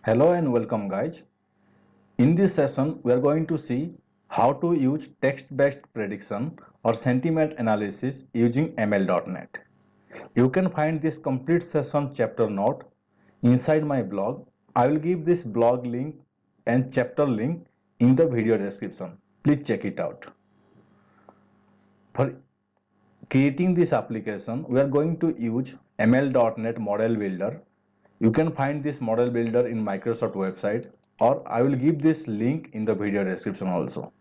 Hello and welcome guys. In this session we are going to see how to use text-based prediction or sentiment analysis using ML.NET. You can find this complete session chapter note inside my blog. I will give this blog link and chapter link in the video description. Please check it out. For creating this application, we are going to use ML.NET Model Builder. You can find this model builder in Microsoft website, or I will give this link in the video description also.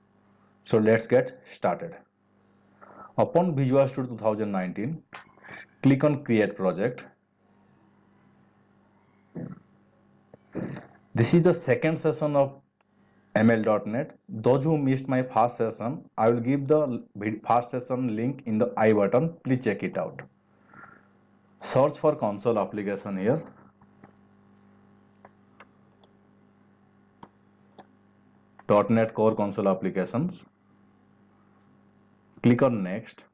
So let's get started. Upon Visual Studio 2019, click on Create Project. This is the second session of ML.NET. Those who missed my first session, I will give the first session link in the I button. Please check it out. Search for console application here. .NET Core Console Applications. Click on Next.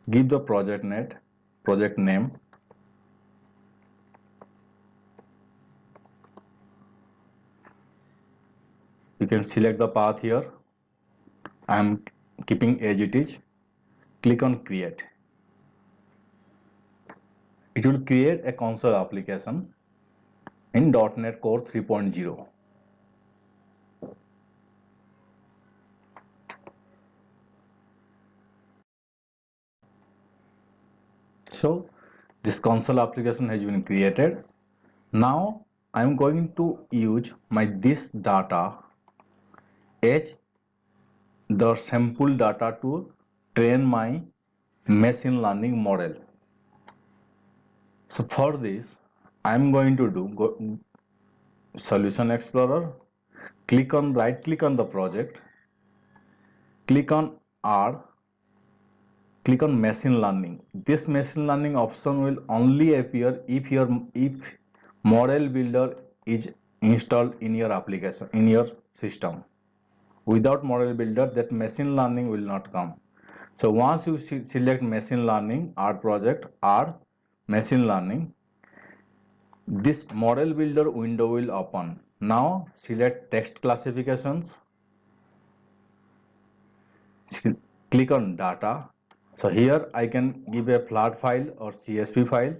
Give the project name. You can select the path here. I am keeping as it is. Click on Create. It will create a console application in .NET Core 3.0. So this console application has been created. Now I am going to use this data as the sample data to train my machine learning model. So for this I am going to do Solution Explorer, right click on the project, click on R, click on machine learning. This machine learning option will only appear if model builder is installed in your application, in your system. Without model builder, that machine learning will not come. So once you select machine learning, R project, R machine learning, this model builder window will open. Now select text classifications, click on data. So here I can give a flat file or CSV file,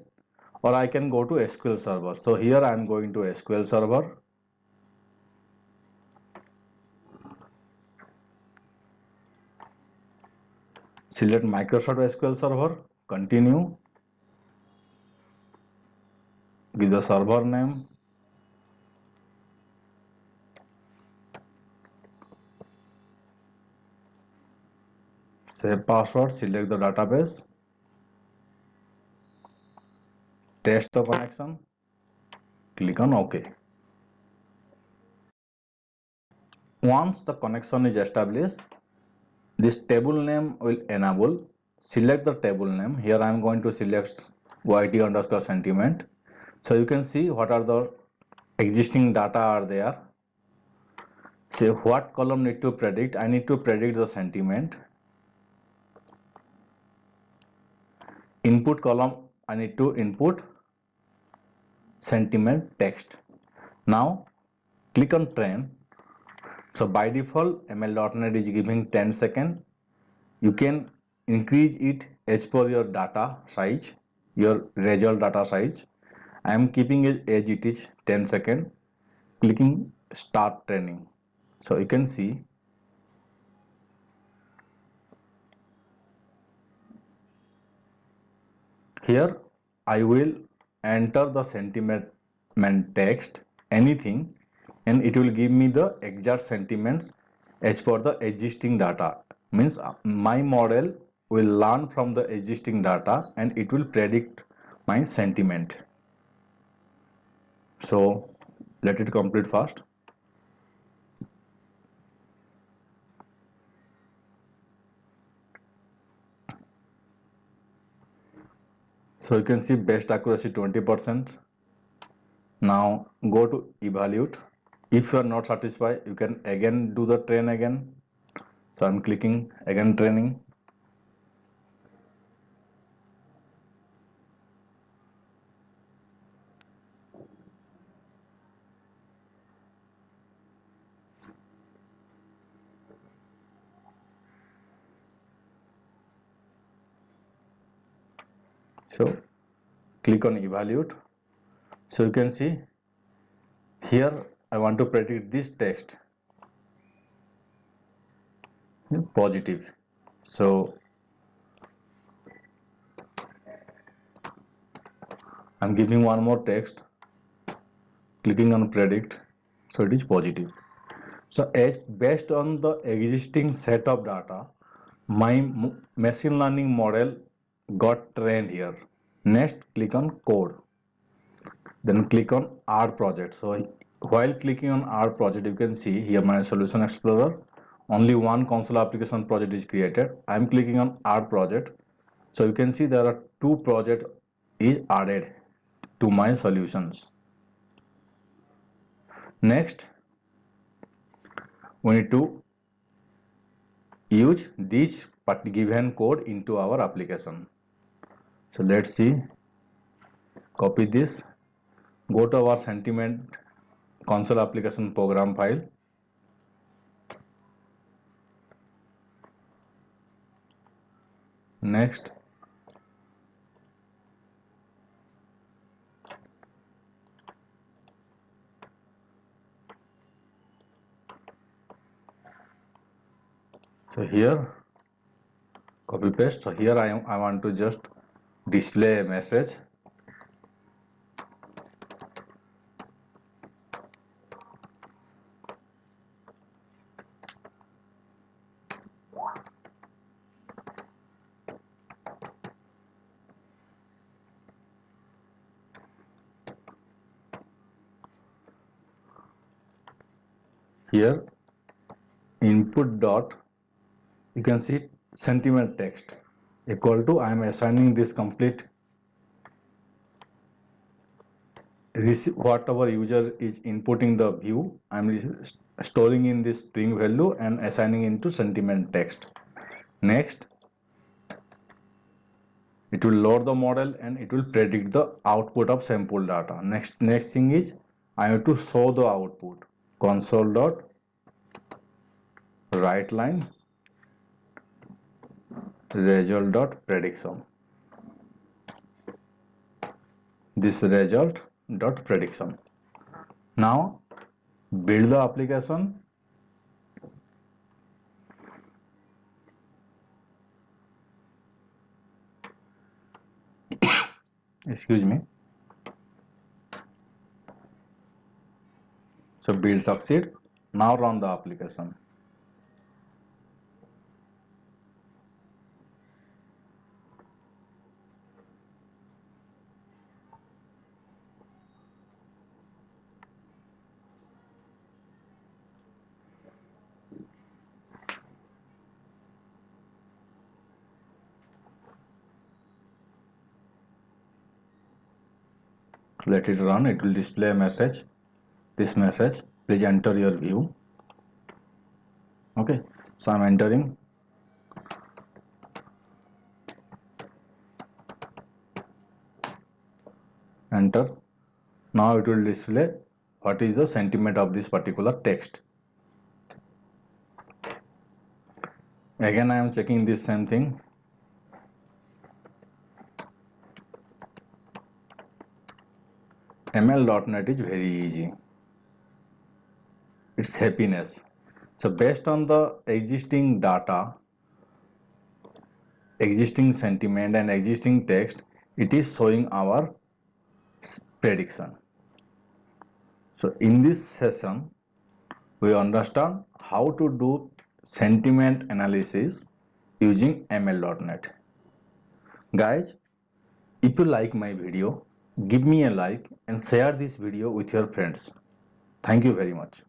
or I can go to SQL Server. So here I am going to SQL Server. Select Microsoft SQL Server, continue, give the server name, save password, select the database, test the connection, click on OK. Once the connection is established, this table name will enable. Select the table name. Here I am going to select YT_sentiment. So you can see what are the existing data are there. Say what column need to predict. I need to predict the sentiment. Input column, I need to input sentiment text. Now click on train. So by default ML.NET is giving 10 seconds. You can increase it as per your data size, your result data size. I am keeping it as it is 10 seconds. Clicking start training. So you can see here I will enter the sentiment text, anything, and it will give me the exact sentiments as per the existing data. Means my model will learn from the existing data and it will predict my sentiment. So let it complete fast. So you can see best accuracy 20%. Now go to evaluate. If you are not satisfied, you can again do the train again. So I'm clicking again training. So click on evaluate. So you can see here I want to predict this text positive. So I'm giving one more text, clicking on predict, so it is positive. So as based on the existing set of data, my machine learning model got trained here. Next, click on code, then click on add project. So while clicking on add project, you can see here my solution explorer, only one console application project is created. I'm clicking on add project. So you can see there are two projects is added to my solutions. Next, we need to use this given code into our application. So let's see, copy this, go to our sentiment console application program file. Next, so here copy paste. So here I want to just display a message. Here input dot, you can see sentiment text equal to, I am assigning this complete whatever user is inputting the view, I am storing in this string value and assigning into sentiment text. Next, it will load the model and it will predict the output of sample data. Next thing is I have to show the output. Console dot write line result dot prediction. This result dot prediction. Now build the application. Excuse me. So build succeed. Now run the application. Let it run. It will display a message. This message, please enter your view. Okay, so I'm entering. Enter. Now it will display what is the sentiment of this particular text. Again I am checking this same thing. ML.NET is very easy. It's happiness. So based on the existing data, existing sentiment and existing text, it is showing our prediction. So in this session, we understand how to do sentiment analysis using ML.NET. Guys, if you like my video, give me a like and share this video with your friends. Thank you very much.